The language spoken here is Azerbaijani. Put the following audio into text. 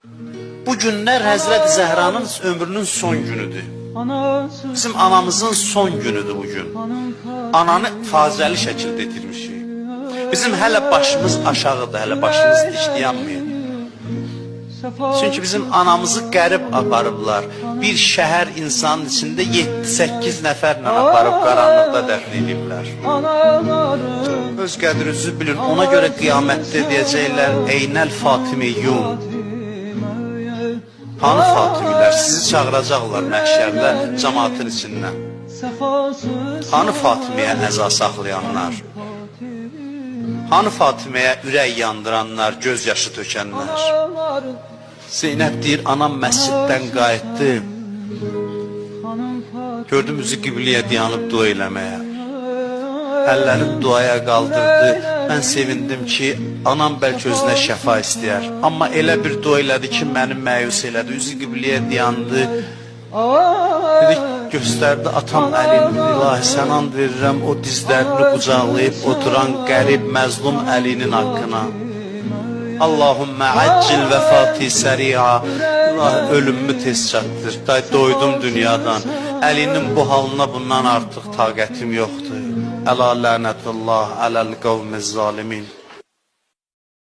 Bu günlər Həzrət Zəhranın ömrünün son günüdür. Bizim anamızın son günüdür bugün. Ananı faciəli şəkildə itirmişik. Bizim hələ başımız aşağıdır, hələ başımız dişləyənməyir. Çünki bizim anamızı qərib aparıblar. Bir şəhər insanın içində 7-8 nəfərlə aparıb qaranlıqda dəfn ediblər. Öz qədrinizi bilin, ona görə qiyamətdə deyəcəklər, Eynəl Fatimiyyun. Hanı Fatimilər, sizi çağıracaqlar məhşərdə cəmaatın içindən. Hanı Fatimiyə əza saxlayanlar? Hanı Fatiməyə ürək yandıranlar, göz yaşı tökənlər? Zeynəb deyir, anam məsciddən qayıtdı. Gördüm üzü qibliyə dayanıb dua eləməyə. Əlləri duaya qaldırdı. Mən sevindim ki, anam bəlkə özünə şəfa istəyər. Amma elə bir dua elədi ki, məni məyus elədi. Üzü qibliyə dayandı. Dedi, göstərdi atam əlini, ilahi sən and verirəm, o dizlərini qucaqlayıb oturan qərib, məzlum əlinin haqqına. Allahümmə əccil vəfati səri'a. İlahi ölümümü tez çatdır. Doydum dünyadan. Əlinin bu halına bundan artıq taqətim yoxdur. Əla lənətullah ələl qavmiz zalimin.